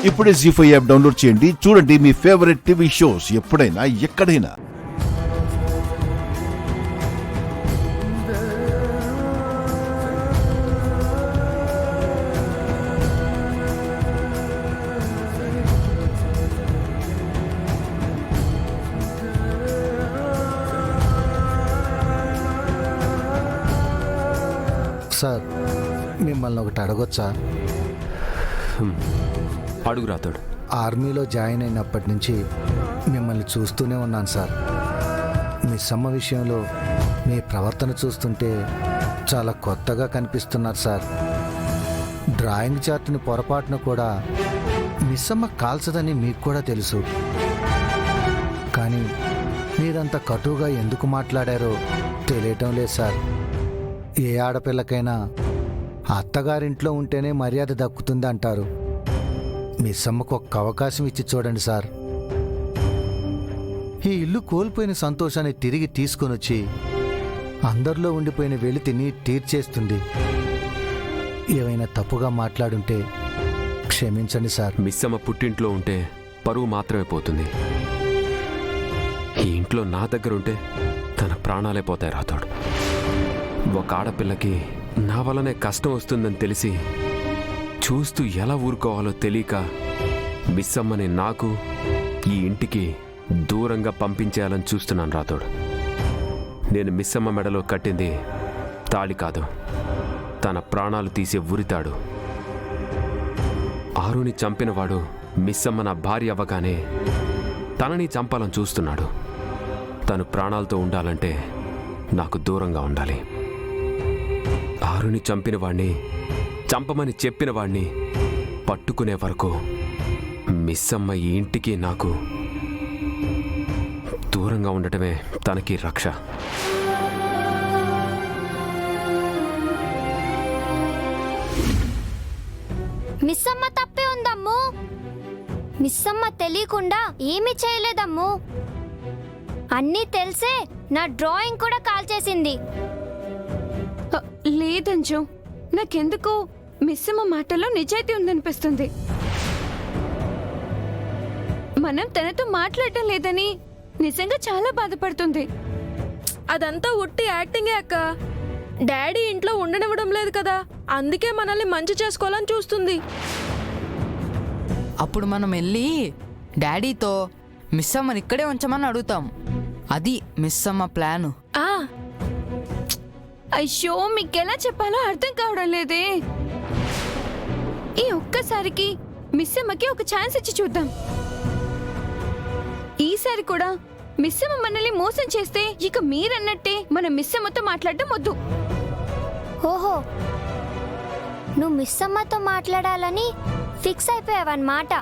ఇప్పుడే జీ5 app download చేయండి. చూడండి మీ ఫేవరెట్ టీవీ షోస్ ఎప్పుడైనా ఎక్కడైనా. సార్, మిమ్మల్ని ఒకటి అడగొచ్చా? అడుగు రాతోడు. ఆర్మీలో జాయిన్ అయినప్పటి నుంచి మిమ్మల్ని చూస్తూనే ఉన్నాను సార్. మీ సమ్మ విషయంలో మీ ప్రవర్తన చూస్తుంటే చాలా కొత్తగా కనిపిస్తున్నారు సార్. డ్రాయింగ్ చార్ట్ని పొరపాటున కూడా మిస్ అమ్మ కాల్చదని మీకు కూడా తెలుసు. కానీ మీరంత కటువుగా ఎందుకు మాట్లాడారో తెలియటం లేదు సార్. ఏ ఆడపిల్లకైనా అత్తగారింట్లో ఉంటేనే మర్యాద దక్కుతుంది అంటారు. మిస్ అమ్మకు ఒక్క అవకాశం ఇచ్చి చూడండి సార్. ఈ ఇల్లు కోల్పోయిన సంతోషాన్ని తిరిగి తీసుకొని వచ్చి అందరిలో ఉండిపోయిన వెలితిని తీర్చేస్తుంది. ఏమైనా తప్పుగా మాట్లాడుంటే క్షమించండి సార్. మిస్సమ్మ పుట్టింట్లో ఉంటే పరువు మాత్రమే పోతుంది. ఈ ఇంట్లో నా దగ్గర ఉంటే తన ప్రాణాలే పోతాయి రాతోడు. ఒక ఆడపిల్లకి నా వల్లనే కష్టం వస్తుందని తెలిసి చూస్తూ ఎలా ఊరుకోవాలో తెలియక మిస్సమ్మని నాకు ఈ ఇంటికి దూరంగా పంపించేయాలని చూస్తున్నాను రాతోడు. నేను మిస్సమ్మ మెడలో కట్టింది తాళి కాదు, తన ప్రాణాలు తీసే ఉరితాడు. ఆరుని చంపినవాడు మిస్సమ్మ నా భార్య అవ్వగానే తనని చంపాలని చూస్తున్నాడు. తను ప్రాణాలతో ఉండాలంటే నాకు దూరంగా ఉండాలి. ఆరుని చంపిన వాణ్ణి, చంపమని చెప్పిన వాణ్ణి పట్టుకునే వరకు మిస్సమ్మ ఈ ఇంటికి నాకు దూరంగా ఉండటమే తనకి రక్ష. మిస్సమ్మ తప్పే ఉందమ్ము. మిస్సమ్మ తెలియకుండా ఏమీ చేయలేదమ్ము. అన్నీ తెలిసే నా డ్రాయింగ్ కూడా కాల్చేసింది. లేదంజు, నాకెందుకు మిస్సమ్మ మాటలో నిజాయితీ ఉందనిపిస్తుంది. మనం తనతో మాట్లాడటం లేదని నిజంగా చాలా బాధపడుతుంది. అదంతా ఉట్టి యాక్టింగే అక్క. డాడీ ఇంట్లో ఉండనివ్వడం లేదు కదా, అందుకే మనల్ని మంచి చేసుకోవాలని చూస్తుంది. అప్పుడు మనం వెళ్ళి డాడీతో మిస్ అమ్మని ఇక్కడే ఉంచమని అడుగుతాం. అది మిస్ అమ్మ ప్లాను. అయ్యో, మీకెలా చెప్పాలో అర్థం కావడం లేదే. ఈ ఒక్కసారికి మిస్ అమ్మకి ఒక ఛాన్స్ ఇచ్చి చూద్దాం. ఈసారి కూడా మిస్ అమ్మ మనల్ని మోసం చేస్తే ఇక మీరన్నట్టే మన మిస్ అమ్మతో మాట్లాడటం వద్దు. ఓహో, నువ్వు మిస్ అమ్మతో మాట్లాడాలని ఫిక్స్ అయిపోయావన్నమాట.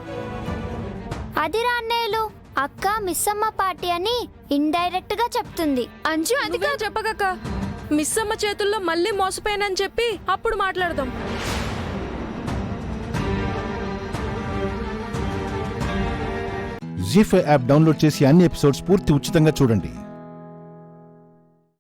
అదిరా అన్నయ్యలు, అక్క మిస్ అమ్మ పార్టీ అని ఇండైరెక్ట్ గా చెప్తుంది. అంజు అదిగా చెప్పకక్క. మిస్ అమ్మ చేతుల్లో మళ్ళీ మోసపోయానని చెప్పి అప్పుడు మాట్లాడదాం. జీ5 యాప్ డౌన్లోడ్ చేసి అన్ని ఎపిసోడ్స్ పూర్తి ఉచితంగా చూడండి.